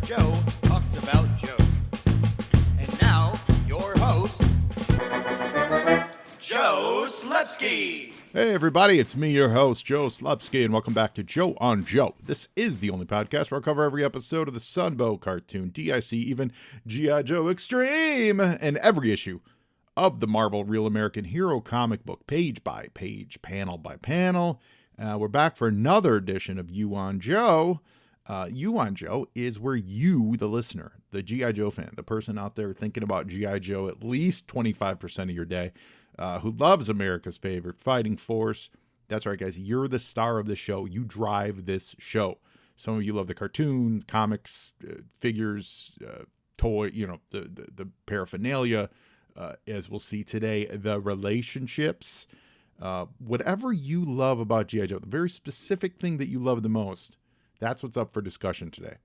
Joe talks about Joe. And now, your host, Joe Slepsky. Hey everybody, it's me, your host, Joe Slepsky, and welcome back to Joe on Joe. This is the only podcast where I cover every episode of the Sunbow cartoon, DIC, even G.I. Joe Extreme, and every issue of the Marvel Real American Hero comic book, page by page, panel by panel. We're back for another edition of You on Joe. You on Joe is where you, the listener, the G.I. Joe fan, the person out there thinking about G.I. Joe at least 25% of your day, who loves America's favorite fighting force. That's right, guys. You're the star of the show. You drive this show. Some of you love the cartoon, comics, figures, toy, the paraphernalia, as we'll see today, the relationships, whatever you love about G.I. Joe, the very specific thing that you love the most, that's what's up for discussion today.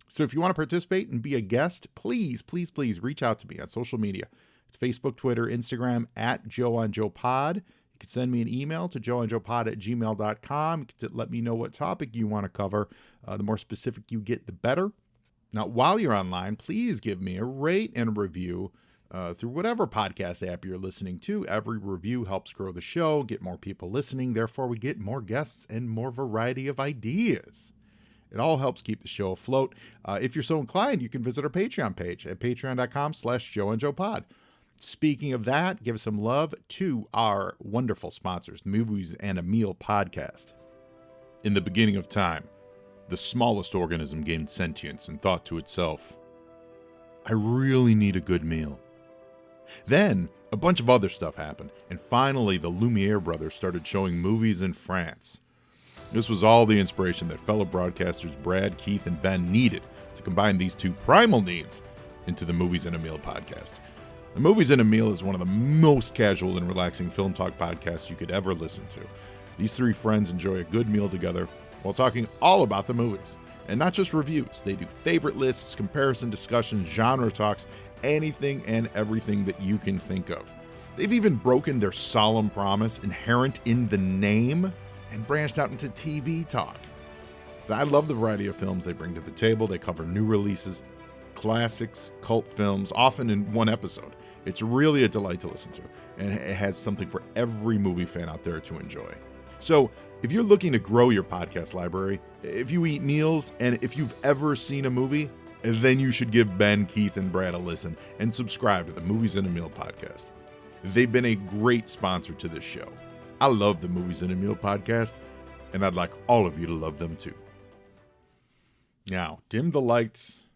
So if you want to participate and be a guest, please reach out to me on social media. It's Facebook, Twitter, Instagram, at JoeOnJoePod. You can send me an email to joeonjoepod@gmail.com. You can let me know what topic you want to cover. The more specific you get, the better. Now, while you're online, please give me a rate and a review through whatever podcast app you're listening to. Every review helps grow the show, get more people listening. Therefore, we get more guests and more variety of ideas. It all helps keep the show afloat. If you're so inclined, you can visit our Patreon page at patreon.com/JoeandJoePod. Speaking of that, give some love to our wonderful sponsors, Movies and a Meal podcast. In the beginning of time, the smallest organism gained sentience and thought to itself, I really need a good meal. Then, a bunch of other stuff happened, and finally the Lumiere brothers started showing movies in France. This was all the inspiration that fellow broadcasters Brad, Keith, and Ben needed to combine these two primal needs into the Movies and a Meal podcast. The Movies and a Meal is one of the most casual and relaxing film talk podcasts you could ever listen to. These three friends enjoy a good meal together while talking all about the movies. And not just reviews, they do favorite lists, comparison discussions, genre talks, anything and everything that you can think of. They've even broken their solemn promise inherent in the name and branched out into TV talk. So I love the variety of films they bring to the table. They cover new releases, classics, cult films, often in one episode. It's really a delight to listen to, and it has something for every movie fan out there to enjoy. So if you're looking to grow your podcast library, if you eat meals, and if you've ever seen a movie, then you should give Ben, Keith, and Brad a listen and subscribe to the Movies and a Meal podcast. They've been a great sponsor to this show. I love the Movies and a Meal podcast, and I'd like all of you to love them too. Now, dim the lights,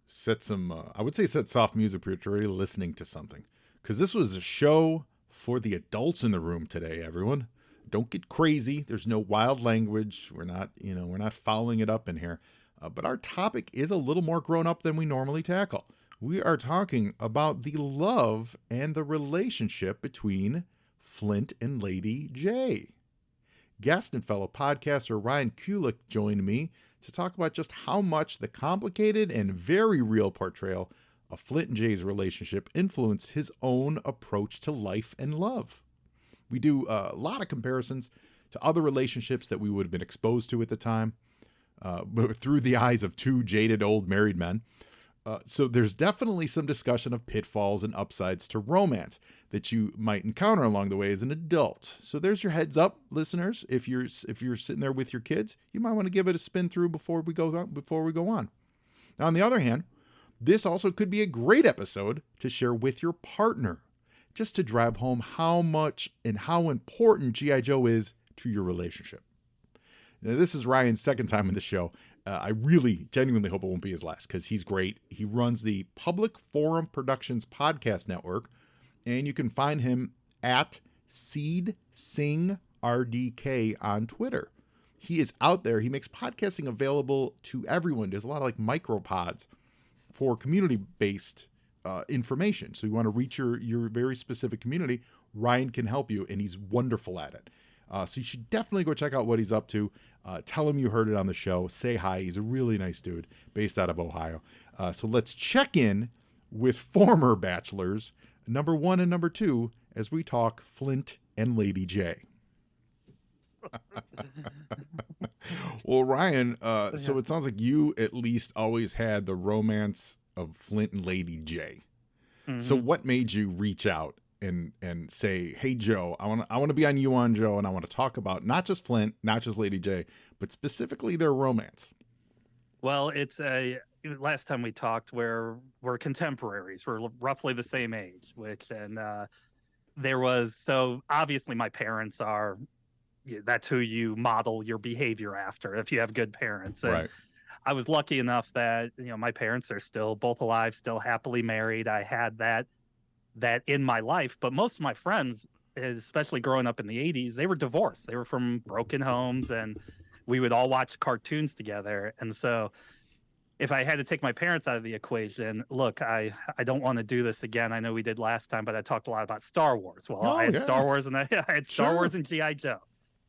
set soft music for you're already listening to something. Because this was a show for the adults in the room today, everyone. Don't get crazy. There's no wild language. We're not following it up in here. But our topic is a little more grown up than we normally tackle. We are talking about the love and the relationship between Flint and Lady Jaye. Guest and fellow podcaster Ryan Kulik joined me to talk about just how much the complicated and very real portrayal of Flint and Jaye's relationship influenced his own approach to life and love. We do a lot of comparisons to other relationships that we would have been exposed to at the time, but through the eyes of two jaded old married men. So there's definitely some discussion of pitfalls and upsides to romance that you might encounter along the way as an adult. So there's your heads up, listeners. If you're sitting there with your kids, you might want to give it a spin through before we go on. Now, on the other hand, this also could be a great episode to share with your partner, just to drive home how much and how important G.I. Joe is to your relationship. Now, this is Ryan's second time in the show. I really genuinely hope it won't be his last because he's great. He runs the Public Forum Productions podcast network, and you can find him at SeedSingRDK on Twitter. He is out there. He makes podcasting available to everyone. There's a lot of like micropods for community-based information. So you want to reach your very specific community, Ryan can help you, and he's wonderful at it. So you should definitely go check out what he's up to. Tell him you heard it on the show. Say hi. He's a really nice dude based out of Ohio. So let's check in with former bachelors, number 1 and number 2, as we talk Flint and Lady Jaye. Well, Ryan, so it sounds like you at least always had the romance of Flint and Lady Jaye. So what made you reach out and say, "Hey Joe, I want to be on You on Joe, and I want to talk about not just Flint, not just Lady Jaye, but specifically their romance"? Well, last time we talked, we're contemporaries. We're roughly the same age, so obviously my parents are. That's who you model your behavior after if you have good parents. And Right. I was lucky enough that my parents are still both alive, still happily married. I had that in my life, but most of my friends, especially growing up in the 80s, they were divorced. They were from broken homes, and we would all watch cartoons together. And so if I had to take my parents out of the equation, look, I don't want to do this again. I know we did last time, but I talked a lot about Star Wars. Well, I had Star Wars, and I had Star Wars and G.I. Joe.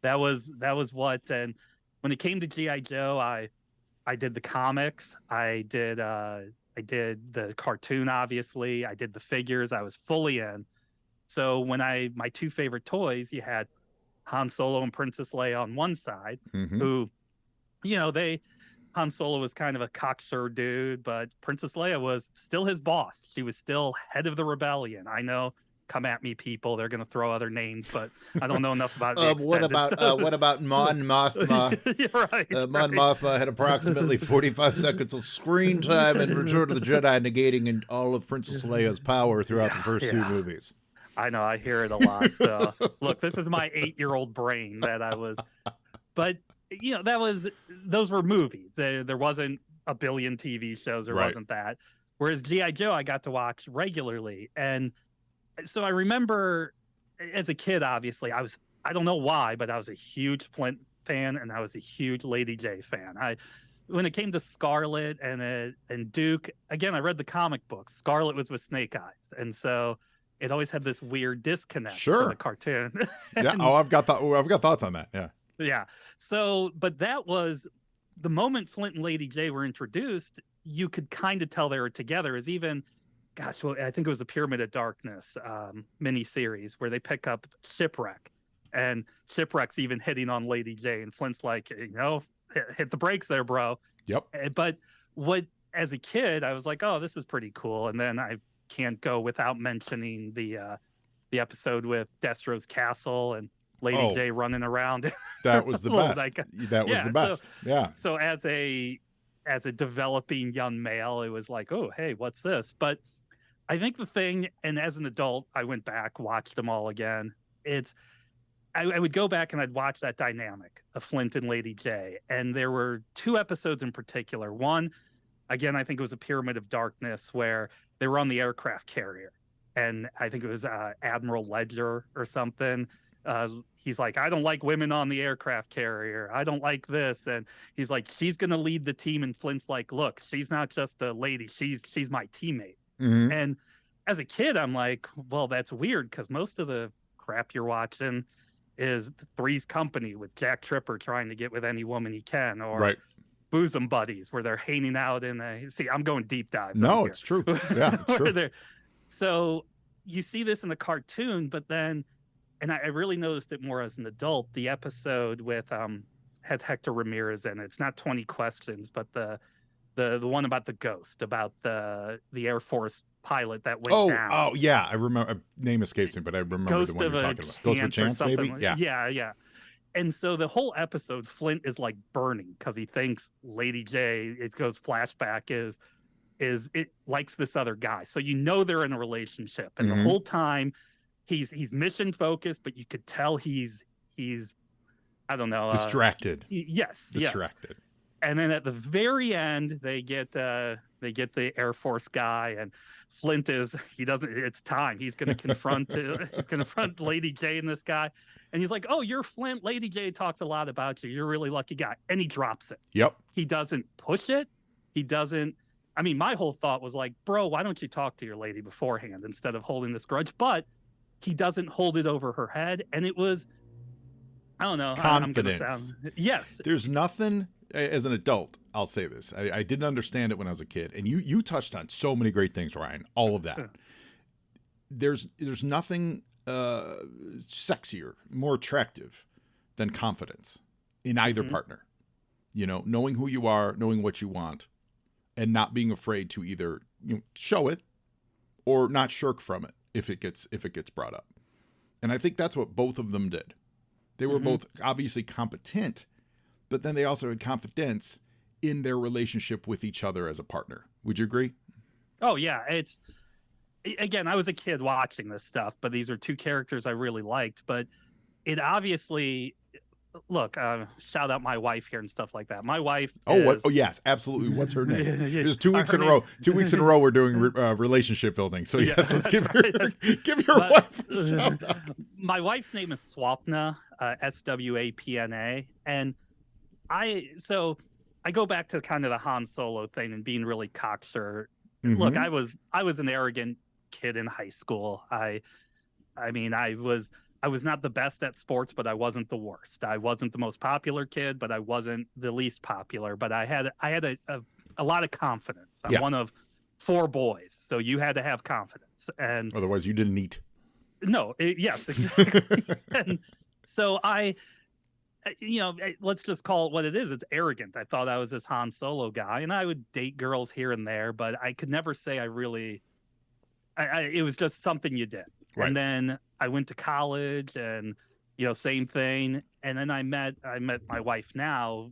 That was what. And when it came to G.I. Joe, I did the comics. I did the cartoon, obviously. I did the figures. I was fully in. So when my two favorite toys, you had Han Solo and Princess Leia on one side, who, Han Solo was kind of a cocksure dude, but Princess Leia was still his boss. She was still head of the rebellion. I know, come at me, people. They're going to throw other names, but I don't know enough about it. What about Mon Mothma? You're right. Mon Mothma had approximately 45 seconds of screen time in Return of the Jedi, negating all of Princess Leia's power throughout the first two movies. I know, I hear it a lot. So look, this is my 8-year-old brain that I was, but those were movies. There wasn't a billion TV shows. There wasn't that. Whereas G.I. Joe, I got to watch regularly. And so I remember as a kid, obviously, I don't know why, but I was a huge Flint fan, and I was a huge Lady Jaye fan. When it came to Scarlet and Duke, again, I read the comic books. Scarlet was with Snake Eyes, and so it always had this weird disconnect for the cartoon. I've got thoughts on that. Yeah. So, but that was the moment Flint and Lady Jaye were introduced. You could kind of tell they were together. As even, I think it was the Pyramid of Darkness miniseries where they pick up Shipwreck, and Shipwreck's even hitting on Lady Jaye, and Flint's like, hit the brakes there, bro. Yep. But as a kid, I was like, oh, this is pretty cool. And then I can't go without mentioning the episode with Destro's Castle and Lady Jaye running around. That was the best. That was the best. So as a developing young male, it was like, oh, hey, what's this? But I think the thing, and as an adult, I went back, watched them all again. I would go back and I'd watch that dynamic of Flint and Lady Jaye. And there were two episodes in particular. One, again, I think it was a Pyramid of Darkness where they were on the aircraft carrier. And I think it was Admiral Ledger or something. He's like, I don't like women on the aircraft carrier. I don't like this. And he's like, she's going to lead the team. And Flint's like, look, she's not just a lady. She's my teammate. And as a kid, I'm like, well, that's weird because most of the crap you're watching is Three's Company with Jack Tripper trying to get with any woman he can, or Bosom Buddies where they're hanging out in I'm going deep dives. No, it's true. Yeah, it's true. So you see this in the cartoon, but then, and I really noticed it more as an adult, the episode with has Hector Ramirez in it. It's not 20 Questions, but the one about the ghost, about the Air Force pilot that went down. Oh, yeah. I remember. Name escapes me, but I remember Ghost the one you're talking about. Ghost of a Chance, maybe? Yeah. And so the whole episode, Flint is like burning because he thinks Lady Jaye, it goes flashback, is it likes this other guy. So they're in a relationship. And the whole time he's mission focused, but you could tell he's I don't know. Distracted. Distracted. And then at the very end, they get the Air Force guy, and Flint it's time. He's going to confront Lady Jaye and this guy. And he's like, oh, you're Flint. Lady Jaye talks a lot about you. You're a really lucky guy. And he drops it. Yep. He doesn't push it. He doesn't. I mean, my whole thought was like, bro, why don't you talk to your lady beforehand instead of holding this grudge? But he doesn't hold it over her head. And it was, I don't know. Confidence. Yes. There's nothing, as an adult, I'll say this. I didn't understand it when I was a kid. And you touched on so many great things, Ryan. All of that. There's nothing sexier, more attractive than confidence in either partner. You know, knowing who you are, knowing what you want, and not being afraid to either show it or not shirk from it if it gets brought up. And I think that's what both of them did. They were both obviously competent, but then they also had confidence in their relationship with each other as a partner. Would you agree? Oh yeah, again, I was a kid watching this stuff, but these are two characters I really liked. But it obviously, look, shout out my wife here and stuff like that. My wife. Oh yes, absolutely. What's her name? There's 2 weeks in a row. 2 weeks in a row, we're doing relationship building. So yes, let's give your wife a shout out. My wife's name is Swapna, Swapna, and I go back to kind of the Han Solo thing and being really cocksure. Look, I was an arrogant kid in high school. I mean, I was not the best at sports, but I wasn't the worst. I wasn't the most popular kid, but I wasn't the least popular. But I had a lot of confidence. I'm one of 4 boys, so you had to have confidence, and otherwise you didn't eat. No, yes, exactly. And so let's just call it what it is. It's arrogant. I thought I was this Han Solo guy, and I would date girls here and there, but I could never say I really. It was just something you did. Right. And then I went to college, and same thing. And then I met my wife now.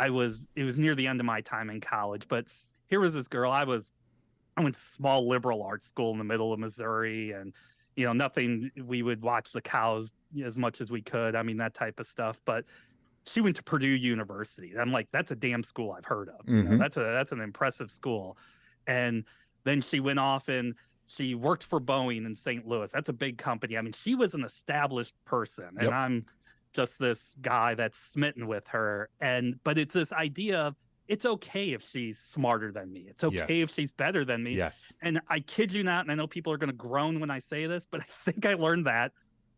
It was near the end of my time in college, but here was this girl. I went to small liberal arts school in the middle of Missouri, and nothing. We would watch the cows as much as we could. I mean, that type of stuff. But she went to Purdue University. I'm like, that's a damn school I've heard of. That's an impressive school. And then she went off and she worked for Boeing in St. Louis. That's a big company. I mean, she was an established person, and I'm just this guy that's smitten with her. But it's this idea of, it's okay if she's smarter than me. It's okay if she's better than me. Yes. And I kid you not, and I know people are going to groan when I say this, but I think I learned that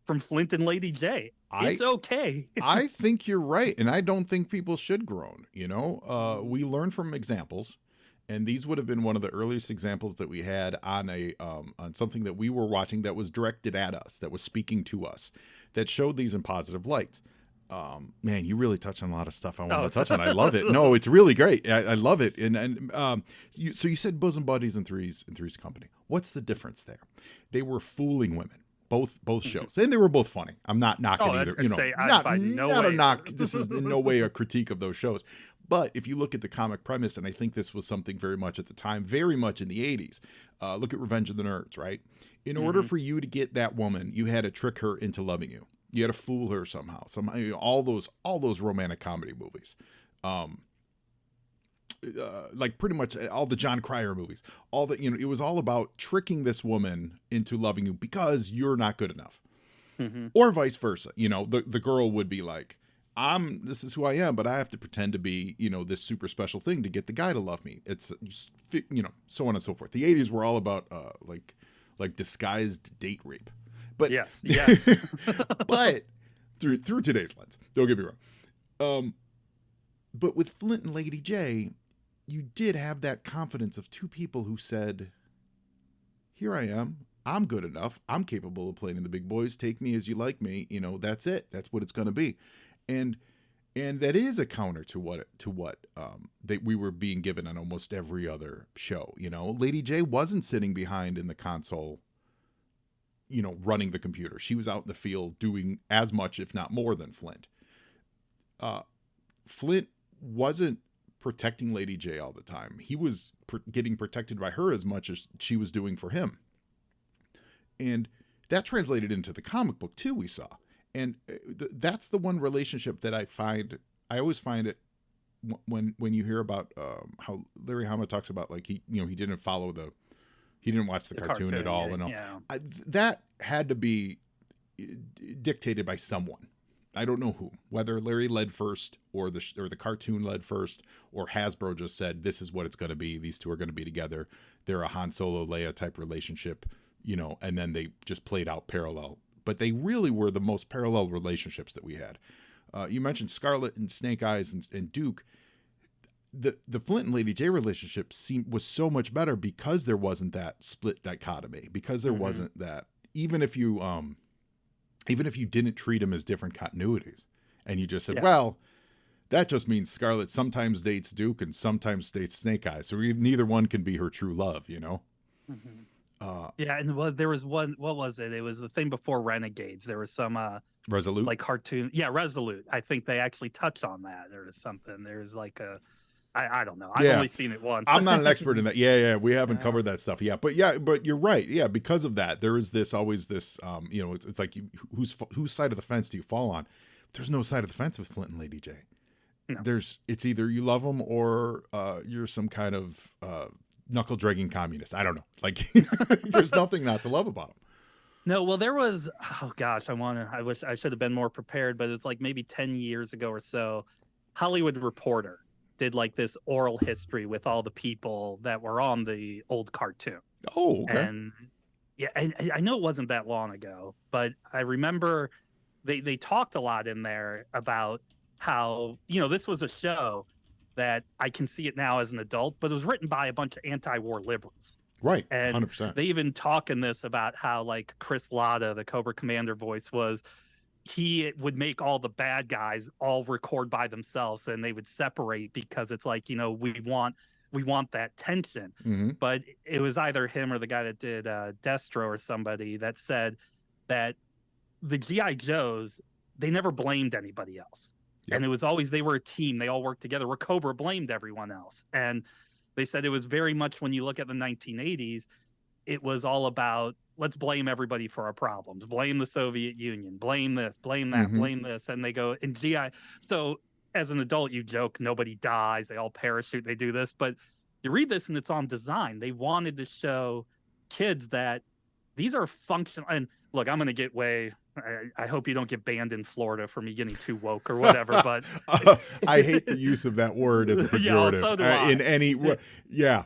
from Flint and Lady Jaye. It's okay. I think you're right, and I don't think people should groan. We learn from examples, and these would have been one of the earliest examples that we had on on something that we were watching that was directed at us, that was speaking to us, that showed these in positive lights. Man, you really touch on a lot of stuff I want to touch on. I love it. No, it's really great. I love it. So you said bosom buddies in Three's Company. What's the difference there? They were fooling women. Both shows, and they were both funny. I'm not knocking either. Not a knock. This is in no way a critique of those shows. But if you look at the comic premise, and I think this was something very much at the time, very much in the 80s. Look at Revenge of the Nerds, right? In order for you to get that woman, you had to trick her into loving you. You had to fool her somehow. All those romantic comedy movies, like pretty much all the John Cryer movies. It was all about tricking this woman into loving you because you're not good enough, or vice versa. The girl would be like, this is who I am, but I have to pretend to be this super special thing to get the guy to love me. It's just, so on and so forth. The 80s were all about like disguised date rape. But yes. But through today's lens, don't get me wrong. But with Flint and Lady Jaye, you did have that confidence of 2 people who said, "Here I am. I'm good enough. I'm capable of playing in the big boys. Take me as you like me. That's it. That's what it's going to be." And that is a counter to what that we were being given on almost every other show. Lady Jaye wasn't sitting behind in the console, running the computer. She was out in the field doing as much, if not more, than Flint. Flint wasn't protecting Lady Jaye all the time. He was getting protected by her as much as she was doing for him. And that translated into the comic book too, we saw. And that's the one relationship that I always find it when you hear about how Larry Hama talks about, like, he didn't watch the cartoon at all. And all. Yeah. That had to be dictated by someone. I don't know who, whether Larry led first or the cartoon led first, or Hasbro just said, this is what it's going to be. These two are going to be together. They're a Han Solo Leia type relationship, and then they just played out parallel. But they really were the most parallel relationships that we had. You mentioned Scarlet and Snake Eyes and Duke. The Flint and Lady Jaye relationship was so much better because there wasn't that split dichotomy, because there wasn't that, even if you didn't treat them as different continuities and you just said, well, that just means Scarlet sometimes dates Duke and sometimes dates Snake Eyes. So neither one can be her true love, you know? Yeah, and there was one. What was it? It was the thing before Renegades. There was some Resolute? like cartoon. Yeah, Resolute. I think they actually touched on that or something. There's like I don't know. I've only seen it once. I'm not an expert in that. Yeah. We haven't covered that stuff yet. But but you're right. Yeah, because of that, there is always this, it's like whose side of the fence do you fall on? There's no side of the fence with Flint and Lady Jaye. No. It's either you love them or you're some kind of knuckle dragging communist. I don't know. Like there's nothing not to love about them. No, well, there was. Oh gosh, I wish I should have been more prepared. But it was like maybe 10 years ago or so. Hollywood Reporter did like this oral history with all the people that were on the old cartoon. Oh, okay. And yeah, I know it wasn't that long ago, but I remember they talked a lot in there about how, this was a show that I can see it now as an adult, but it was written by a bunch of anti-war liberals. Right, and 100%. They even talk in this about how like Chris Latta, the Cobra Commander voice, he would make all the bad guys all record by themselves, and they would separate because it's like, we want that tension. Mm-hmm. But it was either him or the guy that did Destro or somebody that said that the G.I. Joes, they never blamed anybody else. Yep. And it was always, they were a team. They all worked together, where Cobra blamed everyone else. And they said it was very much, when you look at the 1980s, it was all about, let's blame everybody for our problems. Blame the Soviet Union. Blame this, blame that, mm-hmm. blame this. And they go, in GI. So as an adult, you joke, nobody dies. They all parachute. They do this. But you read this and it's on design. They wanted to show kids that these are functional. And look, I'm going to get I hope you don't get banned in Florida for me getting too woke or whatever, but I hate the use of that word as a pejorative. Yeah, so do I. In any yeah.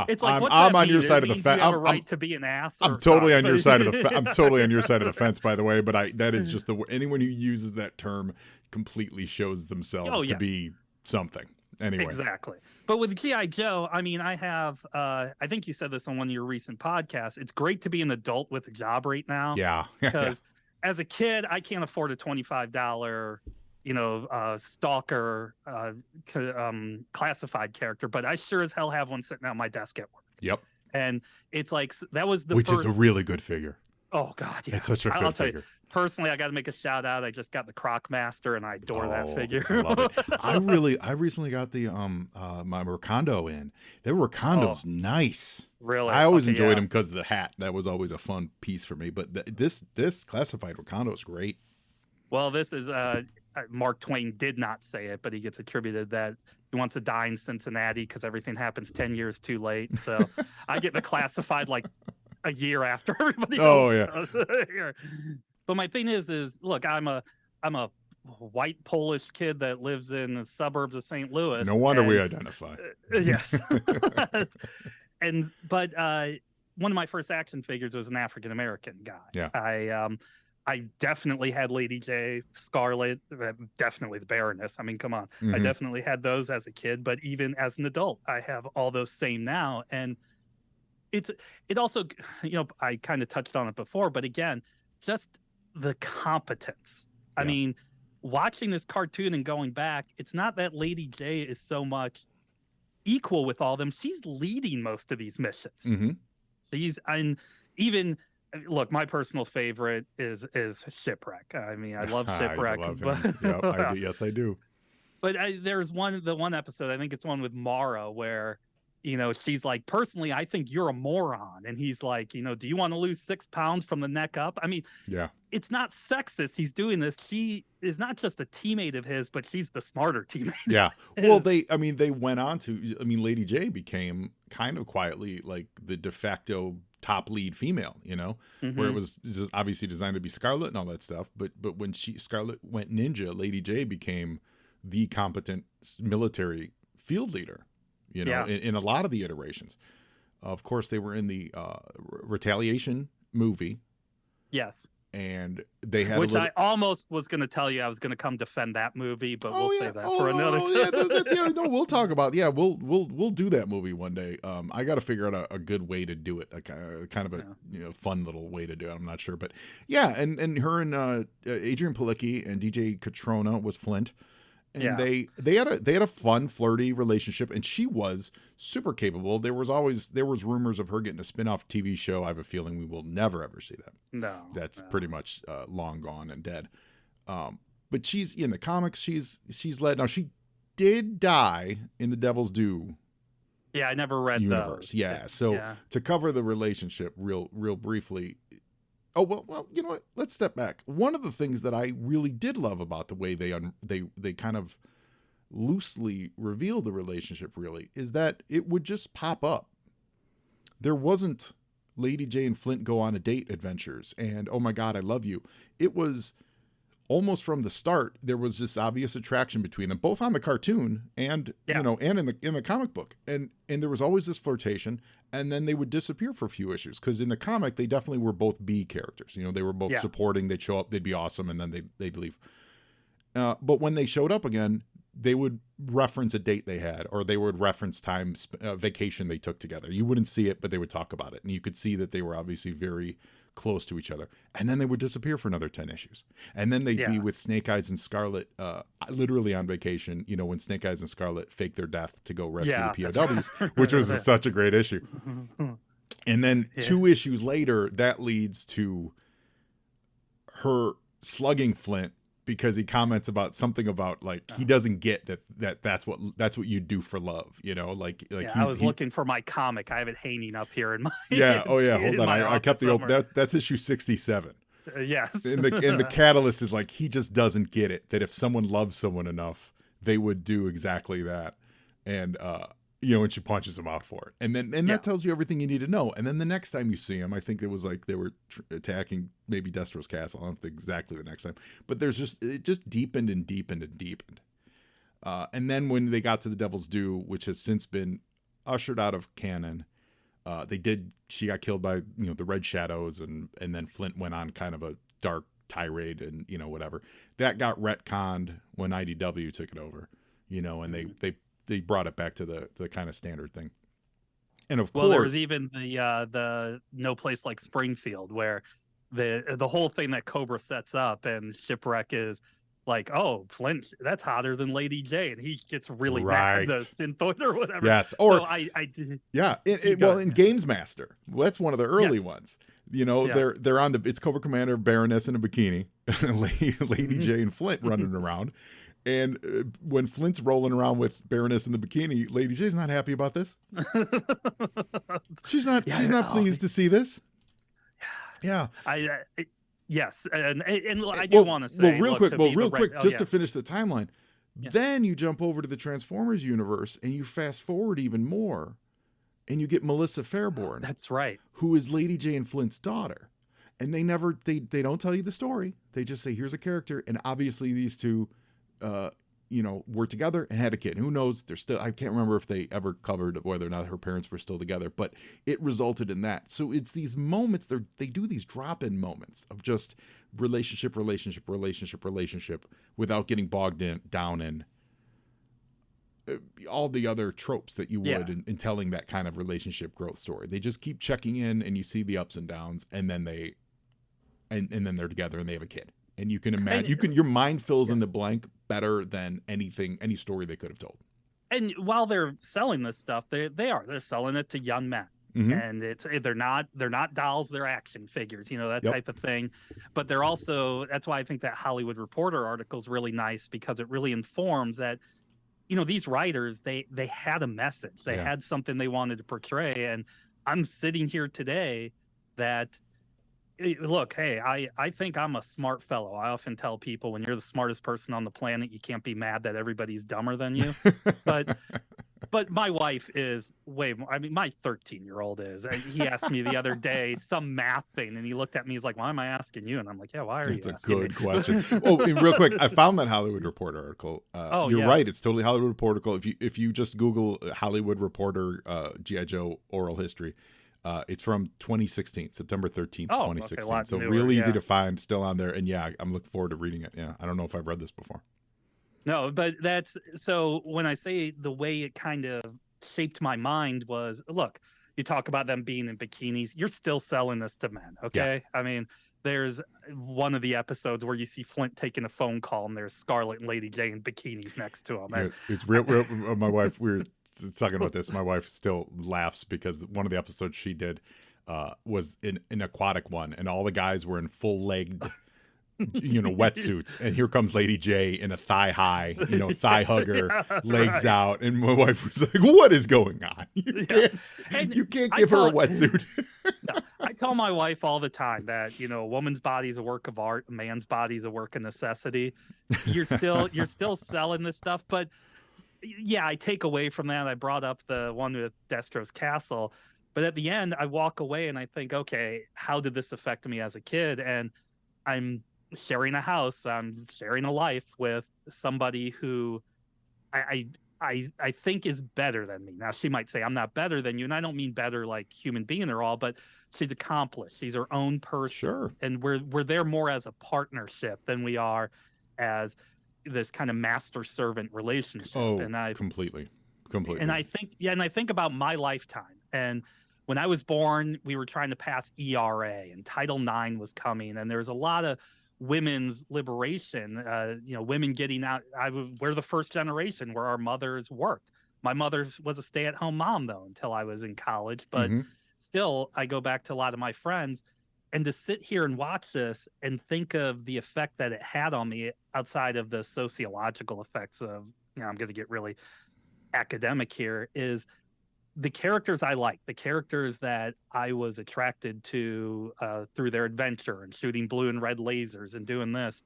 It's like, I'm on your side of the fence. You have a right to be an ass. I'm totally on your side of the I'm totally on your side of the fence, by the way. But that is just anyone who uses that term completely shows themselves to be something. Anyway, exactly. But with G.I. Joe, I mean, I have, I think you said this on one of your recent podcasts. It's great to be an adult with a job right now. Yeah. Because as a kid, I can't afford a $25, stalker classified character, but I sure as hell have one sitting on my desk at work. Yep. And it's like, that was the Which first... is a really good figure. Oh, God, yeah. It's such a good figure. Personally, I got to make a shout out. I just got the Croc Master, and I adore that figure. I love it. I recently got the my Rakondo in. Their Rakondo's nice. Really, I always enjoyed him because of the hat. That was always a fun piece for me. But this classified Rakondo is great. Well, this is Mark Twain did not say it, but he gets attributed that he wants to die in Cincinnati because everything happens 10 years too late. So I get the classified like a year after everybody else. Oh yeah. But my thing is look, I'm a white Polish kid that lives in the suburbs of St. Louis. No wonder we identify. Yes. But one of my first action figures was an African American guy. Yeah. I definitely had Lady Jaye, Scarlet, definitely the Baroness. I mean, come on. Mm-hmm. I definitely had those as a kid, but even as an adult, I have all those same now. And it also, I kind of touched on it before, but again, just the competence. Yeah. I mean, watching this cartoon and going back, it's not that Lady Jaye is so much equal with all of them. She's leading most of these missions. Mm-hmm. Look, my personal favorite is Shipwreck. I mean, I love Shipwreck. I love him. Yep, I do. Yes, I do. But there's the one episode, I think it's one with Mara, where she's like, personally, I think you're a moron. And he's like, do you want to lose 6 pounds from the neck up? I mean, yeah, it's not sexist. He's doing this. She is not just a teammate of his, but she's the smarter teammate. Yeah. Well, they went on to, Lady Jaye became kind of quietly like the de facto top lead female, mm-hmm. where it was obviously designed to be Scarlet and all that stuff. But when Scarlet went ninja, Lady Jaye became the competent military field leader. In a lot of the iterations. Of course, they were in the Retaliation movie. Yes. And they had I almost was going to tell you I was going to come defend that movie, but we'll save that for another time. We'll talk about we'll do that movie one day. I got to figure out a good way to do it, a kind of a fun little way to do it. I'm not sure, but yeah, and her and Adrian Palicki and DJ Catrona was Flint. And they had a fun, flirty relationship, and she was super capable. There was rumors of her getting a spin-off TV show. I have a feeling we will never ever see that. No, that's pretty much long gone and dead. But she's in the comics. She's led. Now she did die in the Devil's Due. Yeah, I never read universe. Those. Yeah, so to cover the relationship real briefly. Oh well, you know what? Let's step back. One of the things that I really did love about the way they kind of loosely revealed the relationship really is that it would just pop up. There wasn't Lady Jaye and Flint go on a date adventures and oh my God, I love you. It was almost from the start there was this obvious attraction between them, both on the cartoon and and in the comic book, and there was always this flirtation, and then they would disappear for a few issues because in the comic they definitely were both B characters. They were both supporting. They'd show up, they'd be awesome, and then they'd leave. But when they showed up again, they would reference a date they had, or they would reference vacation they took together. You wouldn't see it, but they would talk about it, and you could see that they were obviously very close to each other. And then they would disappear for another 10 issues. And then they'd be with Snake Eyes and Scarlet, literally on vacation, when Snake Eyes and Scarlet faked their death to go rescue the POWs, which was such a great issue. And then 2 issues later, that leads to her slugging Flint because he comments about something about like he doesn't get that's what you do for love, like I was looking for my comic. I have it hanging up here in my hold on, I kept the open. That's issue 67. Yes. And the catalyst is like he just doesn't get it that if someone loves someone enough, they would do exactly that. And and she punches him out for it. And that tells you everything you need to know. And then the next time you see him, I think it was like they were attacking maybe Destro's castle. I don't think exactly the next time, but it just deepened and deepened and deepened. And then when they got to the Devil's Due, which has since been ushered out of canon, she got killed by, the Red Shadows, and then Flint went on kind of a dark tirade and, whatever. That got retconned when IDW took it over, and they brought it back to the kind of standard thing. And of course, there was even the No Place Like Springfield, where the whole thing that Cobra sets up and Shipwreck is like, oh, Flint, that's hotter than Lady Jaye, and he gets really mad, the Synthoid or whatever. Yes, or so I did. Yeah, in Games Master, that's one of the early ones. They're on it's Cobra Commander, Baroness in a bikini, Lady Jaye and Flint running around. And when Flint's rolling around with Baroness in the bikini, Lady Jaye's not happy about this. She's not pleased to see this. Yeah. Yes, and I do want to say, real quick, to finish the timeline. Yeah. Then you jump over to the Transformers universe and you fast forward even more, and you get Melissa Fairborn. That's right. Who is Lady Jaye and Flint's daughter. And they don't tell you the story. They just say, here's a character. And obviously these two, were together and had a kid. Who knows? They're still, I can't remember if they ever covered whether or not her parents were still together, but it resulted in that. So it's these moments, they do these drop-in moments of just relationship without getting bogged down in all the other tropes that you would in telling that kind of relationship growth story. They just keep checking in, and you see the ups and downs, and then and then they're together and they have a kid. And you can imagine, your mind fills in the blank better than any story they could have told. And while they're selling this stuff, they're selling it to young men. Mm-hmm. And they're not dolls, they're action figures, that type of thing. But they're also, that's why I think that Hollywood Reporter article is really nice, because it really informs that, these writers, they had a message, they had something they wanted to portray. And I'm sitting here today that, look, hey, I think I'm a smart fellow. I often tell people, when you're the smartest person on the planet, you can't be mad that everybody's dumber than you. But my wife is way more. I mean, my 13-year-old is. He asked me the other day some math thing, and he looked at me. He's like, "Why am I asking you?" And I'm like, "Yeah, why are you?" That's a good question. Oh, and real quick, I found that Hollywood Reporter article. You're right; it's totally Hollywood Reporter article. If you just Google Hollywood Reporter G.I. Joe oral history. It's from 2016, September 13th, 2016. Okay, so real easy to find, still on there. And I'm looking forward to reading it. Yeah, I don't know if I've read this before. No, but so when I say the way it kind of shaped my mind was, look, you talk about them being in bikinis, you're still selling this to men, okay? Yeah. I mean, there's one of the episodes where you see Flint taking a phone call and there's Scarlet and Lady Jaye in bikinis next to him. Yeah, it's real. My wife, we were talking about this. My wife still laughs because one of the episodes she did was an aquatic one, and all the guys were in full-legged, wetsuits, and here comes Lady Jaye in a thigh high, thigh hugger, legs out, and my wife was like, "What is going on? You can't give her a wetsuit." I tell my wife all the time that a woman's body is a work of art, a man's body is a work of necessity. You're still selling this stuff, but yeah, I take away from that. I brought up the one with Destro's Castle, but at the end, I walk away and I think, okay, how did this affect me as a kid? And I'm sharing a house, I'm sharing a life with somebody who I think is better than me. Now she might say I'm not better than you, and I don't mean better like human being or all, but she's accomplished. She's her own person. Sure. And we're there more as a partnership than we are as this kind of master servant relationship. Oh, and I completely. And I think about my lifetime. And when I was born, we were trying to pass ERA, and Title IX was coming, and there was a lot of women's liberation, women getting out. We're the first generation where our mothers worked. My mother was a stay-at-home mom, though, until I was in college. But still, I go back to a lot of my friends, and to sit here and watch this and think of the effect that it had on me outside of the sociological effects of, I'm going to get really academic here, is the characters I like, the characters that I was attracted to through their adventure and shooting blue and red lasers and doing this,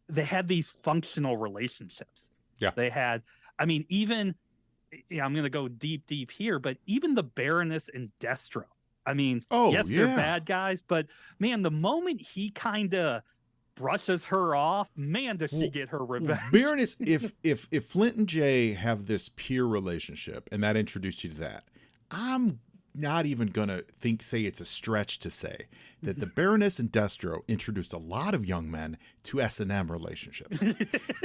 they had these functional relationships. Yeah. They had, even, I'm going to go deep here, but even the Baroness and Destro. Yes, they're bad guys, but man, the moment he kind of brushes her off, man, does she get her revenge. Baroness, if Flint and Jaye have this peer relationship and that introduced you to that, I'm not even gonna say it's a stretch to say that the Baroness and Destro introduced a lot of young men to S&M relationships.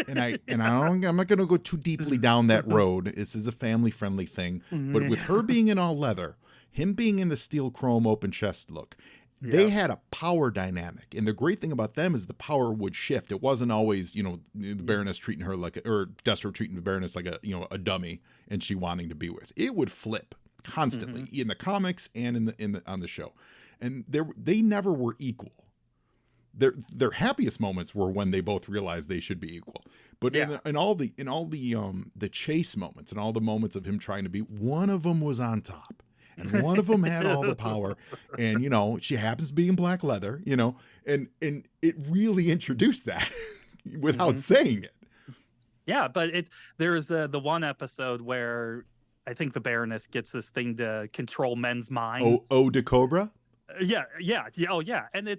I'm not gonna go too deeply down that road. This is a family friendly thing, but with her being in all leather, him being in the steel chrome open chest look, they had a power dynamic. And the great thing about them is the power would shift. It wasn't always, the Baroness treating her or Destro treating the Baroness like a dummy and she wanting to be with. It would flip constantly in the comics and on the show. And they never were equal. Their happiest moments were when they both realized they should be equal. But in all the chase moments and all the moments of him trying to be, one of them was on top. And one of them had all the power, and she happens to be in black leather, and it really introduced that without saying it. Yeah, but there's the one episode where I think the Baroness gets this thing to control men's minds. Oh, de Cobra. Yeah. Oh, yeah. And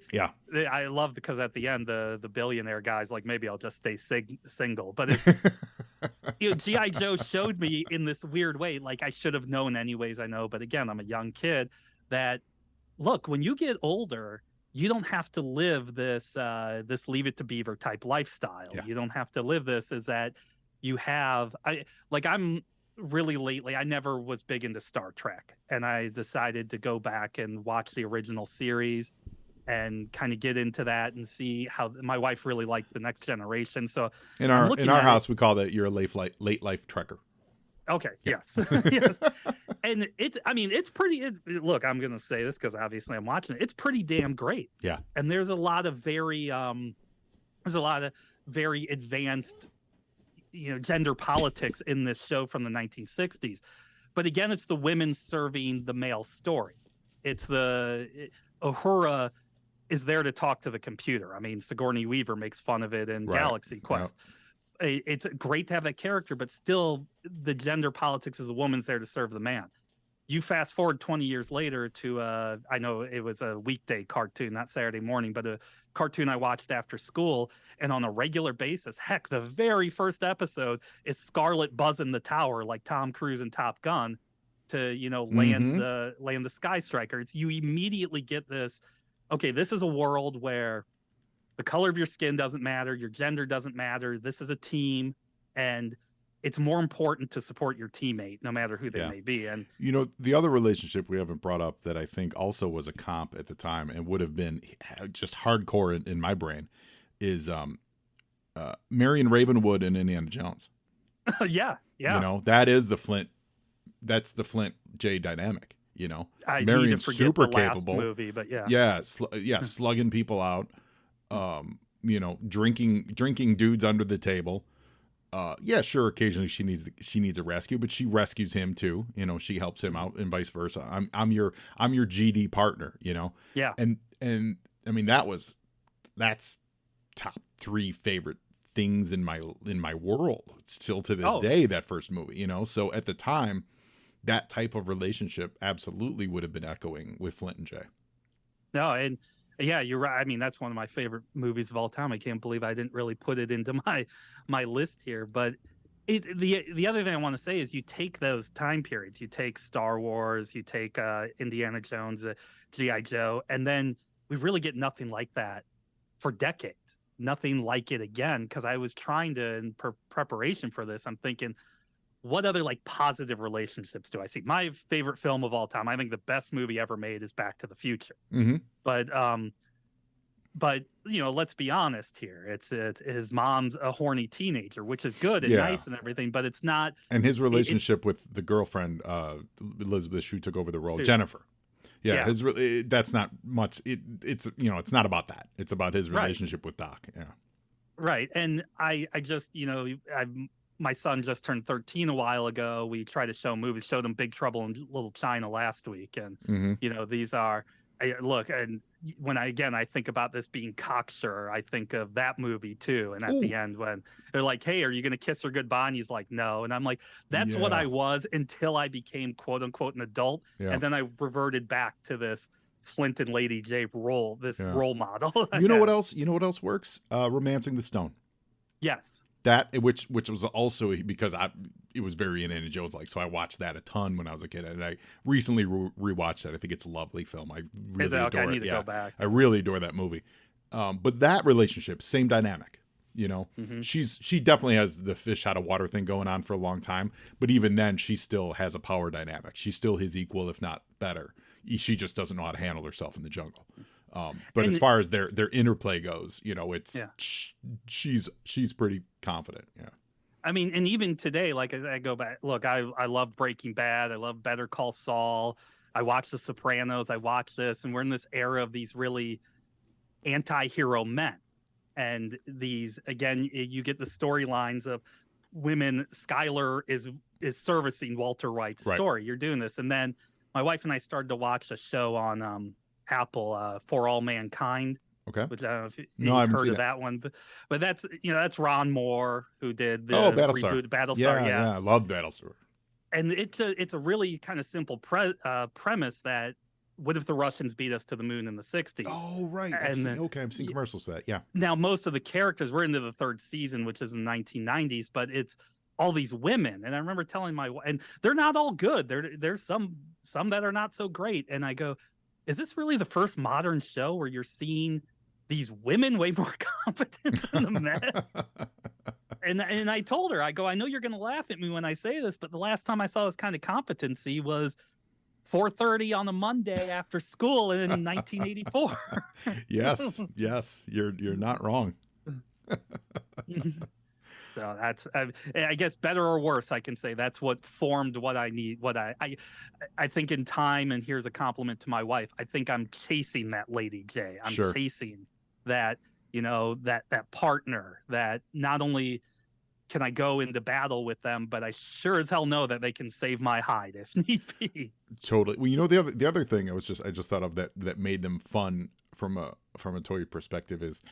I love because at the end the billionaire guy's like, maybe I'll just stay single. But it's G.I. Joe showed me in this weird way, like I should have known anyways, I know. But again, I'm a young kid, that look, when you get older, you don't have to live this Leave It to Beaver type lifestyle. Yeah. You don't have to live this, is that you have I'm really lately, I never was big into Star Trek, and I decided to go back and watch the original series and kind of get into that and see how my wife really liked The Next Generation. So in our house, we call that you're a late life trekker. Okay. Yeah. Yes. Yes. And it's pretty, look, I'm going to say this because obviously I'm watching it. It's pretty damn great. Yeah. And there's a lot of very advanced, gender politics in this show from the 1960s. But again, it's the women serving the male story. It's Uhura is there to talk to the computer. Sigourney Weaver makes fun of it in Galaxy Quest. Yep. It's great to have that character, but still the gender politics is the woman's there to serve the man. You fast forward 20 years later to, I know it was a weekday cartoon, not Saturday morning, but a cartoon I watched after school. And on a regular basis, heck, the very first episode is Scarlet buzzing the tower like Tom Cruise in Top Gun to, land the Sky Striker. You immediately get this, okay, this is a world where the color of your skin doesn't matter, your gender doesn't matter. This is a team, and it's more important to support your teammate, no matter who they Yeah. may be. And The other relationship we haven't brought up that I think also was a comp at the time and would have been just hardcore in my brain is Marion Ravenwood and Indiana Jones. yeah, That is the Flint. That's the Flint Jaye dynamic. I need to Marion's forget super the last capable. movie, but Yeah, slugging people out. Drinking dudes under the table. Yeah, sure. Occasionally she needs a rescue, but she rescues him too. She helps him out, and vice versa. I'm your GD partner. Yeah. And I mean that's top 3 favorite things in my world still to this day. That first movie, So at the time, that type of relationship absolutely would have been echoing with Flint and Jaye. No, and yeah, you're right. I mean, that's one of my favorite movies of all time. I can't believe I didn't really put it into my list here. But the other thing I want to say is you take those time periods, you take Star Wars, you take Indiana Jones, G.I. Joe, and then we really get nothing like that for decades. Nothing like it again. Because I was trying to, in preparation for this, I'm thinking, what other like positive relationships do I see? My favorite film of all time, I think the best movie ever made is Back to the Future. Mm-hmm. But let's be honest here. It's his mom's a horny teenager, which is good and nice and everything, but it's not. And his relationship with the girlfriend, Elizabeth, who took over the role, Jennifer. Yeah. That's not much. It's not about that. It's about his relationship with Doc. Yeah. Right. And I just, my son just turned 13 a while ago. We tried to show movies, showed him Big Trouble in Little China last week. And, these are, look, and when I think about this being cocksure, I think of that movie too. And at the end, when they're like, hey, are you going to kiss her goodbye? And he's like, no. And I'm like, that's what I was until I became quote unquote an adult. Yeah. And then I reverted back to this Flint and Lady Jaye role, role model. What else? What else works? Romancing the Stone. Yes. That which was also because it was very Indiana Jones like, so I watched that a ton when I was a kid, and I recently rewatched that. I think it's a lovely film. I really adore it. I need to go back. I really adore that movie. But that relationship, same dynamic. She definitely has the fish out of water thing going on for a long time, but even then, she still has a power dynamic. She's still his equal, if not better. She just doesn't know how to handle herself in the jungle. But as far as their interplay goes, she's pretty confident. Yeah. I mean, and even today, like I go back, look, I love Breaking Bad. I love Better Call Saul. I watch The Sopranos. I watch this, and we're in this era of these really anti-hero men. And these, again, you get the storylines of women. Skylar is servicing Walter White's story. You're doing this. And then my wife and I started to watch a show on Apple, For All Mankind. Okay. Which I don't know if you've heard of that one, but that's that's Ron Moore who did the reboot Battlestar. Yeah, I love Battlestar. And it's a really kind of simple premise that what if the Russians beat us to the moon in the 60s? Oh, right. I've seen commercials for that. Yeah. Now most of the characters, we're into the 3rd season, which is in the 1990s, but it's all these women. And I remember telling my wife, and they're not all good. There's some that are not so great. And I go, is this really the first modern show where you're seeing these women way more competent than the men? And I told her, I go, I know you're going to laugh at me when I say this, but the last time I saw this kind of competency was 4:30 on a Monday after school in 1984. Yes, you're not wrong. So that's, I guess, better or worse, I can say that's what formed what I need. What I think in time, and here's a compliment to my wife, I think I'm chasing that Lady Jaye. I'm chasing that, that partner that not only can I go into battle with them, but I sure as hell know that they can save my hide if need be. Totally. Well, the other thing I just thought of that made them fun from a toy perspective is,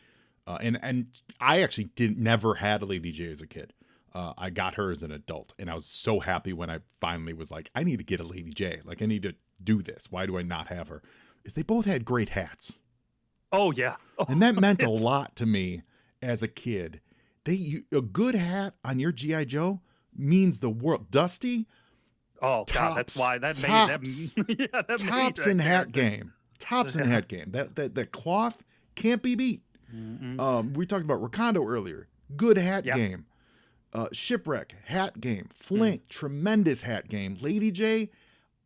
and I actually never had a Lady Jaye as a kid. I got her as an adult, and I was so happy when I finally was like, I need to get a Lady Jaye. Like, I need to do this. Why do I not have her? Is they both had great hats. Oh yeah. And that meant a lot to me as a kid. A good hat on your G.I. Joe means the world. Dusty. Oh tops, God, that's why that tops, made that tops in hat game. Tops in hat game. That cloth can't be beat. Mm-hmm. We talked about Rakondo earlier. Good hat game. Shipwreck, hat game. Flint, tremendous hat game. Lady Jaye,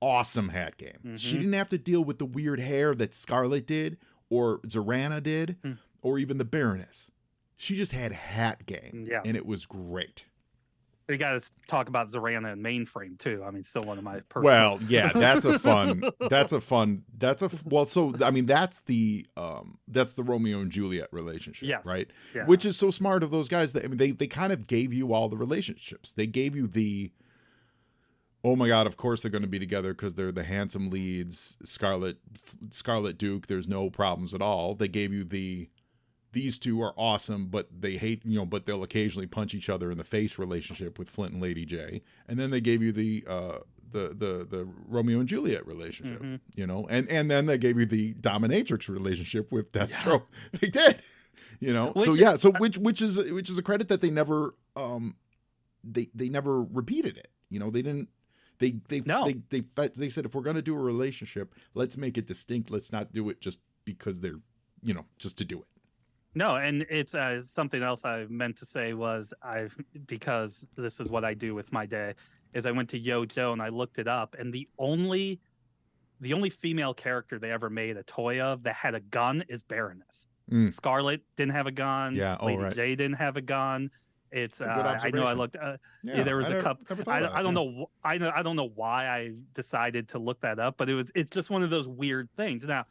awesome hat game. She didn't have to deal with the weird hair that Scarlet did, or Zorana did, or even the Baroness. She just had hat game, and it was great. We got to talk about Zorana and Mainframe too. I mean, still one of my personal. Well, yeah, that's the Romeo and Juliet relationship, Yes. right? Yeah. Which is so smart of those guys that, I mean, they kind of gave you all the relationships. They gave you the, oh my God, of course they're going to be together because they're the handsome leads, Scarlet Duke, there's no problems at all. They gave you these two are awesome, but they hate, but they'll occasionally punch each other in the face relationship with Flint and Lady Jaye. And then they gave you the Romeo and Juliet relationship, and then they gave you the dominatrix relationship with Deathstroke. Yeah. They did, which is a credit that they never, they never repeated it. They didn't, they said, if we're going to do a relationship, let's make it distinct. Let's not do it just because they're, just to do it. No, and it's something else I meant to say was because this is what I do with my day, is I went to Yojo and I looked it up, and the only female character they ever made a toy of that had a gun is Baroness. Scarlet didn't have a gun. Yeah, Lady Jaye didn't have a gun. It's I know I looked. There was a couple. I don't know. I don't know why I decided to look that up, but it's just one of those weird things. Now,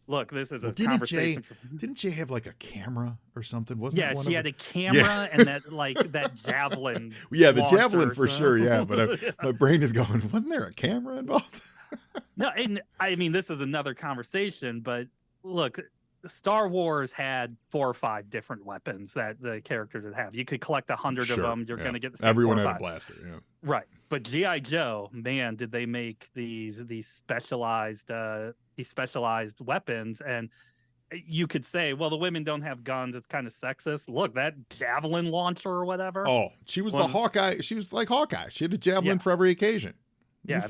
look, this is a conversation. Didn't Jaye have like a camera or something? She had a camera and that javelin. Yeah, the javelin for sure. Yeah, but my brain is going, wasn't there a camera involved? No, and I mean, this is another conversation, but look, Star Wars had 4 or 5 different weapons that the characters would have. You could collect 100 of them. You're going to get the same. Everyone 4 or had 5. a blaster. Yeah. Right. But G.I. Joe, man, did they make these specialized weapons. And you could say, well, the women don't have guns. It's kind of sexist. Look, that javelin launcher or whatever. Oh, she was the Hawkeye. She was like Hawkeye. She had a javelin for every occasion. Yeah.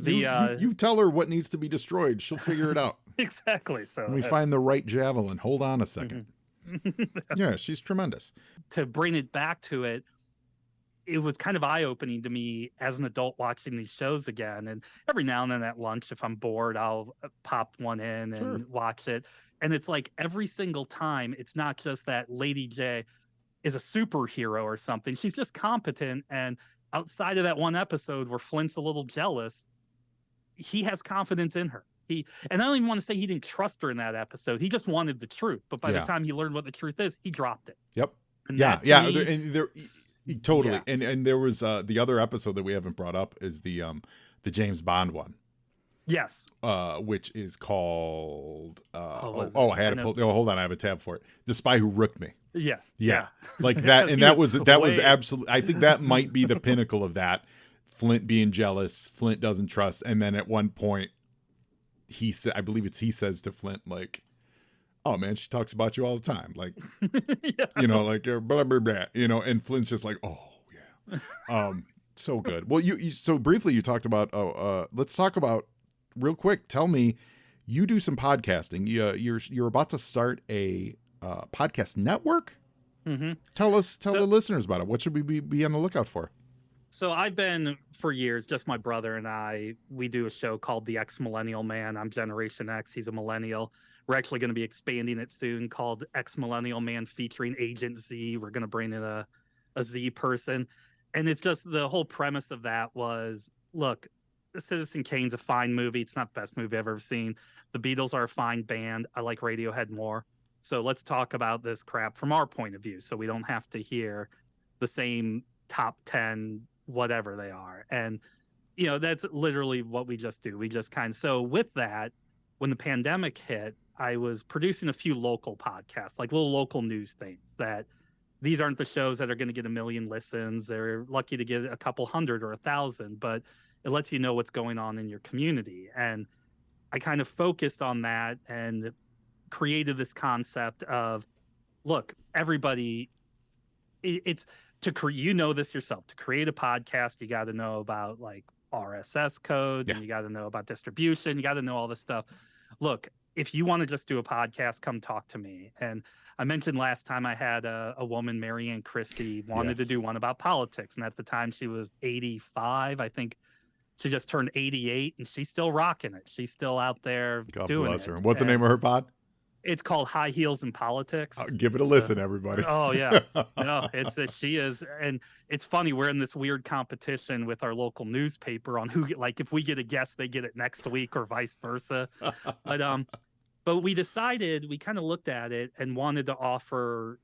You tell her what needs to be destroyed. She'll figure it out. Exactly. So we find the right javelin. Hold on a second. Yeah, she's tremendous. To bring it back to it, it was kind of eye-opening to me as an adult watching these shows again. And every now and then at lunch, if I'm bored, I'll pop one in and watch it. And it's like every single time, it's not just that Lady Jaye is a superhero or something. She's just competent. And outside of that one episode where Flint's a little jealous, he has confidence in her. And I don't even want to say he didn't trust her in that episode. He just wanted the truth. But by the time he learned what the truth is, he dropped it. Yep. And totally. Yeah. And there was the other episode that we haven't brought up is the James Bond one. Yes. Which is called hold on, I have a tab for it. The Spy Who Rooked Me. Yeah. Like that, and that was absolutely, I think that might be the pinnacle of that. Flint being jealous, Flint doesn't trust, and then at one point he says to Flint, like, oh man, she talks about you all the time, like like blah, blah, blah, and Flint's just like, oh yeah. So good. Well, you so briefly you talked about let's talk about real quick. Tell me, you do some podcasting. You're about to start a podcast network. Tell the listeners about it. What should we be on the lookout for? So I've been for years, just my brother and I, we do a show called The X Millennial Man. I'm Generation X. He's a millennial. We're actually going to be expanding it soon, called X Millennial Man, featuring Agent Z. We're going to bring in a Z person. And it's just the whole premise of that was, look, Citizen Kane's a fine movie. It's not the best movie I've ever seen. The Beatles are a fine band. I like Radiohead more. So let's talk about this crap from our point of view, so we don't have to hear the same top 10 whatever they are. And that's literally what we just do. We just so with that, when the pandemic hit, I was producing a few local podcasts, like little local news things, that these aren't the shows that are going to get 1 million listens. They're lucky to get a couple hundred or 1,000, but it lets you know what's going on in your community. And I kind of focused on that and created this concept of, look, everybody, it's this yourself. To create a podcast, you got to know about like RSS codes, and you got to know about distribution. You got to know all this stuff. Look, if you want to just do a podcast, come talk to me. And I mentioned last time I had a woman, Marianne Christie, wanted to Yes. do one about politics. And at the time she was 85. I think she just turned 88 and she's still rocking it. She's still out there God doing bless it. her. What's the And name of her pod? it's called High Heels in Politics. Give it a So- listen, everybody. Oh yeah, no, she is, and it's funny. We're in this weird competition with our local newspaper on who like if we get a guest, they get it next week or vice versa. But we decided we kind of looked at it and wanted to offer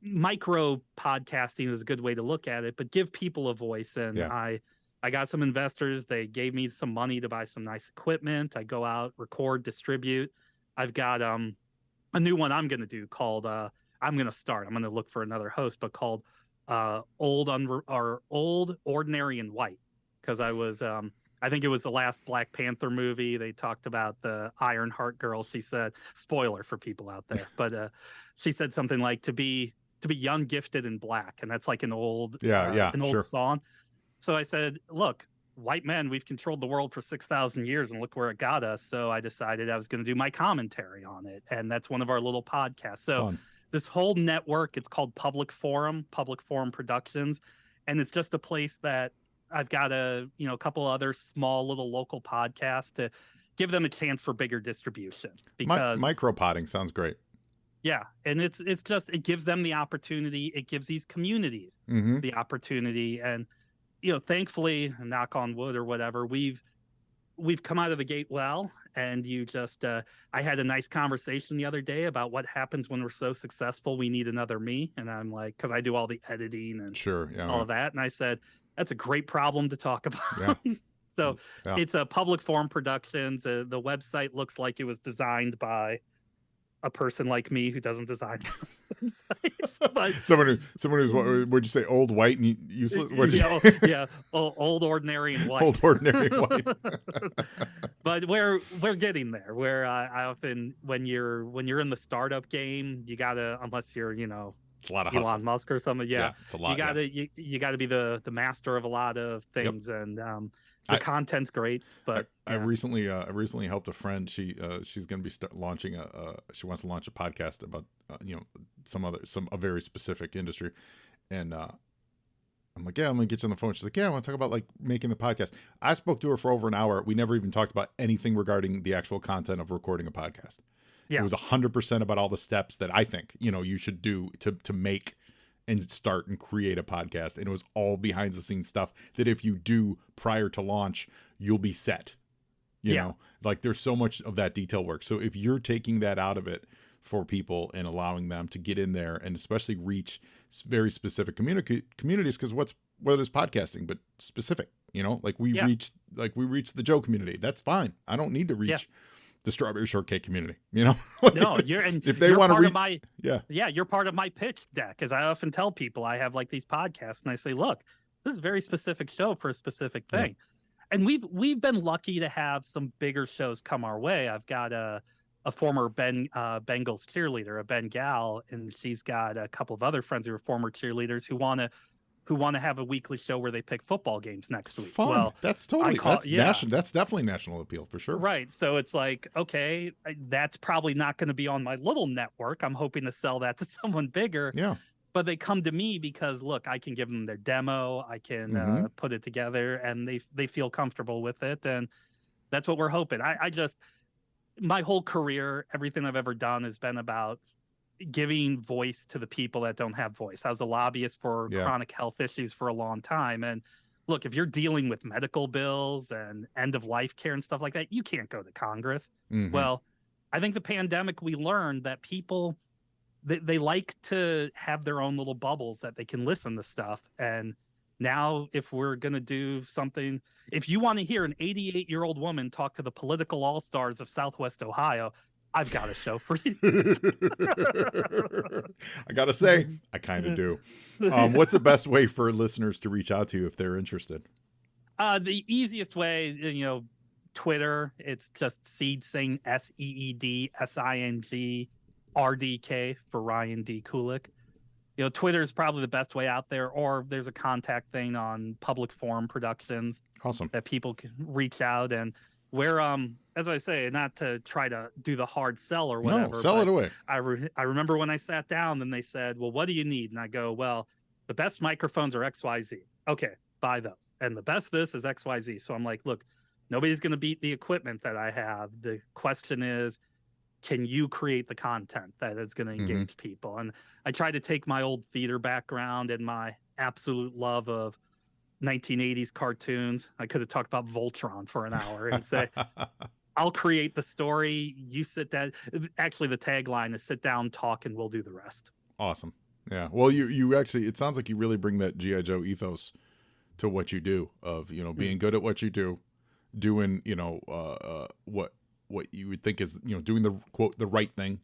micro podcasting is a good way to look at it, but give people a voice. And Yeah. I got some investors. They gave me some money to buy some nice equipment. I go out, record, distribute. I've got a new one I'm going to do called I'm going to look for another host, but called Old Ordinary and White, because I was I think it was the last Black Panther movie. They talked about the Ironheart girl. She said, spoiler for people out there, but she said something like to be young, gifted, and black, and that's like an old Sure. song. So I said, look, white men, we've controlled the world for 6,000 years and look where it got us. So I decided I was going to do my commentary on it. And that's one of our little podcasts. So Fun. this whole network, it's called Public Forum Productions. And it's just a place that I've got a couple other small little local podcasts to give them a chance for bigger distribution, because Micropoding sounds great. yeah. And it's just, it gives them the opportunity. It gives these communities Mm-hmm. the opportunity. And thankfully, knock on wood or whatever, we've come out of the gate well. And you just I had a nice conversation the other day about what happens when we're so successful we need another me. And I'm like, because I do all the editing and Sure. Yeah. all of that, and I said that's a great problem to talk about. Yeah. So Yeah. it's a Public Forum Productions. The website looks like it was designed by a person like me who doesn't design websites, but someone who's what would you say, old, white, and useless? old, ordinary, and white. Old, ordinary, white. But we're getting there. Where I often, when you're in the startup game, you gotta, unless you're It's a lot of Elon hustle. Musk or something, yeah, It's a lot. you gotta you gotta be the master of a lot of things. And the content's great, but I recently helped a friend. She's going to be launching she wants to launch a podcast about a very specific industry, and I'm like, yeah, I'm gonna get you on the phone. She's like, yeah, I want to talk about like making the podcast. I spoke to her for over an hour. We never even talked about anything regarding the actual content of recording a podcast. Yeah. It was 100% about all the steps that I think you should do to make and start and create a podcast. And it was all behind the scenes stuff that if you do prior to launch, you'll be set. You know, like there's so much of that detail work. So if you're taking that out of it for people and allowing them to get in there and especially reach very specific communities, because what is podcasting but specific? Like we reach the Joe community. That's fine. I don't need to reach the Strawberry Shortcake community. Like, no, if they want to reach, you're part of my pitch deck. As I often tell people, I have like these podcasts, and I say, look, this is a very specific show for a specific thing. And we've been lucky to have some bigger shows come our way. I've got a former Bengals cheerleader, a Ben Gal, and she's got a couple of other friends who are former cheerleaders who want to have a weekly show where they pick football games next week. Fun. Well, that's totally that's definitely national appeal for sure. Right. So it's like, okay, that's probably not going to be on my little network. I'm hoping to sell that to someone bigger. Yeah. But they come to me because, look, I can give them their demo. I can put it together, and they feel comfortable with it. And that's what we're hoping. I just, my whole career, everything I've ever done has been about giving voice to the people that don't have voice. I was a lobbyist for chronic health issues for a long time. And look, if you're dealing with medical bills and end of life care and stuff like that, you can't go to Congress. Mm-hmm. Well, I think the pandemic, we learned that people, they like to have their own little bubbles that they can listen to stuff. And now if we're going to do something, if you want to hear an 88-year-old woman talk to the political all-stars of Southwest Ohio, I've got a show for you. I got to say, I kind of do. What's the best way for listeners to reach out to you if they're interested? The easiest way, Twitter, it's just Seedsing, SEEDSING RDK for Ryan D. Kulik. Twitter is probably the best way out there, or there's a contact thing on Public Forum Productions. Awesome. That people can reach out. And where as I say, not to try to do the hard sell or whatever. No, sell it away. I remember when I sat down and they said, well, what do you need? And I go, well, the best microphones are XYZ. Okay, buy those. And the best this is XYZ. So I'm like, look, nobody's going to beat the equipment that I have. The question is, can you create the content that is going to engage people? And I try to take my old theater background and my absolute love of 1980s cartoons. I could have talked about Voltron for an hour and say, I'll create the story. You sit down. Actually, the tagline is sit down, talk, and we'll do the rest. Awesome. Yeah. Well, you actually, it sounds like you really bring that G.I. Joe ethos to what you do of, being good at what you do, doing, what you would think is, doing the quote, the right thing,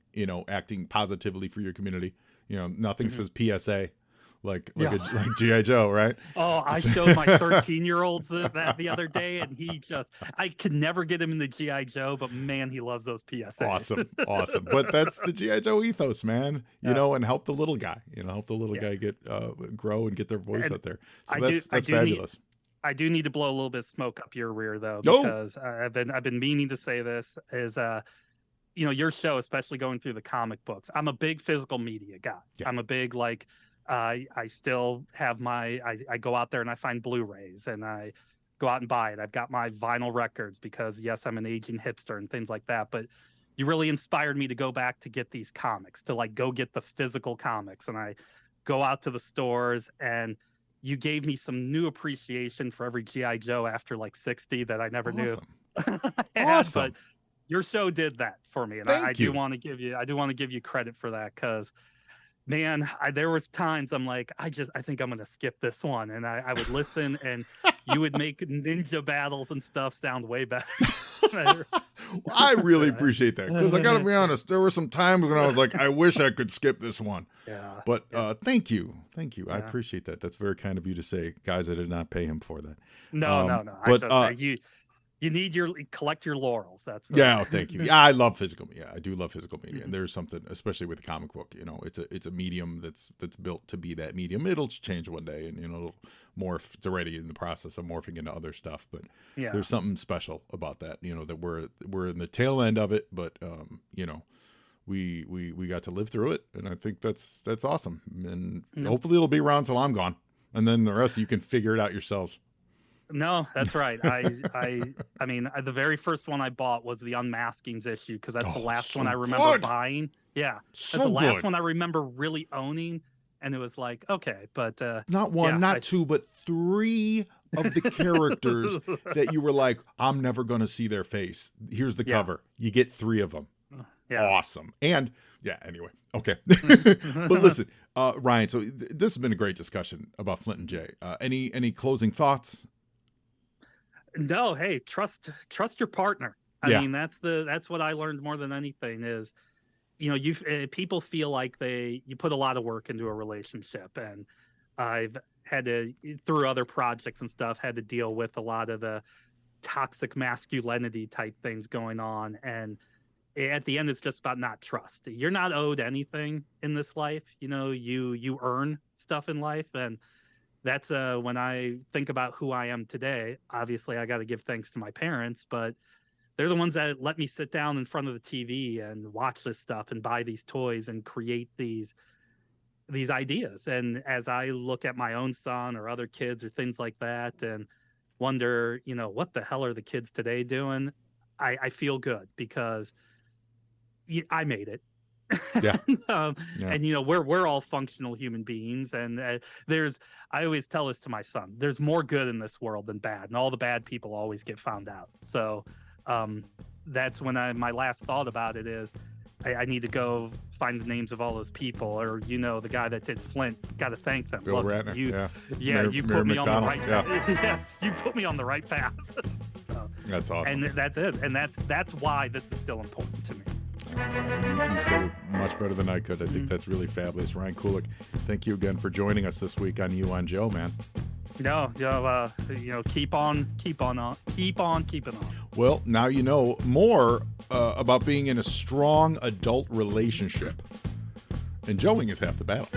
acting positively for your community. Nothing says PSA like G.I. Joe, right? Oh, I showed my 13-year-olds that the other day, and I could never get him into G.I. Joe, but man, he loves those PSAs. Awesome. But that's the G.I. Joe ethos, man, and help the little guy, help the little guy get, grow and get their voice out there. So that's fabulous. I do need to blow a little bit of smoke up your rear though, because I've been meaning to say this is, your show, especially going through the comic books. I'm a big physical media guy. Yeah. I'm a big, I still have I go out there and I find Blu-rays and I go out and buy it. I've got my vinyl records because yes, I'm an aging hipster and things like that. But you really inspired me to go back to get these comics, to go get the physical comics. And I go out to the stores and you gave me some new appreciation for every G.I. Joe after 60 that I never knew. Awesome. But your show did that for me. And I do want to give you credit for that because man, there was times I'm like, I think I'm going to skip this one. And I would listen and you would make ninja battles and stuff sound way better. I really appreciate that because I got to be honest, there were some times when I was like, I wish I could skip this one. Yeah. But thank you. Yeah. I appreciate that. That's very kind of you to say. Guys, I did not pay him for that. No. But you need collect your laurels. That's thank you. Yeah, I love physical media. I do love physical media, and there's something, especially with a comic book. It's a medium that's built to be that medium. It'll change one day, and it'll morph. It's already in the process of morphing into other stuff. But there's something special about that. That we're in the tail end of it, but we got to live through it, and I think that's awesome. And hopefully it'll be around till I'm gone, and then the rest of you can figure it out yourselves. No, that's right. I mean, the very first one I bought was the Unmaskings issue because that's the last one I remember buying. Yeah, that's the last one I remember really owning, and it was like, okay, but not one, not two, but three of the characters that you were like, I'm never going to see their face. Here's the cover. You get three of them. Yeah. Awesome. And anyway, okay. But listen, Ryan, so this has been a great discussion about Flint and Jaye. Any closing thoughts? No, hey, trust your partner. I mean, that's what I learned more than anything is, people feel like you put a lot of work into a relationship, and I've had to, through other projects and stuff, had to deal with a lot of the toxic masculinity type things going on. And at the end, it's just about not trust. You're not owed anything in this life. You earn stuff in life. And that's when I think about who I am today, obviously I got to give thanks to my parents, but they're the ones that let me sit down in front of the TV and watch this stuff and buy these toys and create these ideas. And as I look at my own son or other kids or things like that and wonder, what the hell are the kids today doing? I feel good because I made it. Yeah. And we're all functional human beings, and I always tell this to my son, there's more good in this world than bad, and all the bad people always get found out. So that's when my last thought about it is I need to go find the names of all those people, or the guy that did Flint, got to thank them. Bill Ratner. You put me on the right path. Yes, you put me on the right path. So, that's awesome. And that's it. And that's why this is still important to me. You said it much better than I could. I think that's really fabulous. Ryan Kulik, thank you again for joining us this week on You on Joe, man. No, keep on keeping on. Well, now you know more about being in a strong adult relationship. And Joeing is half the battle.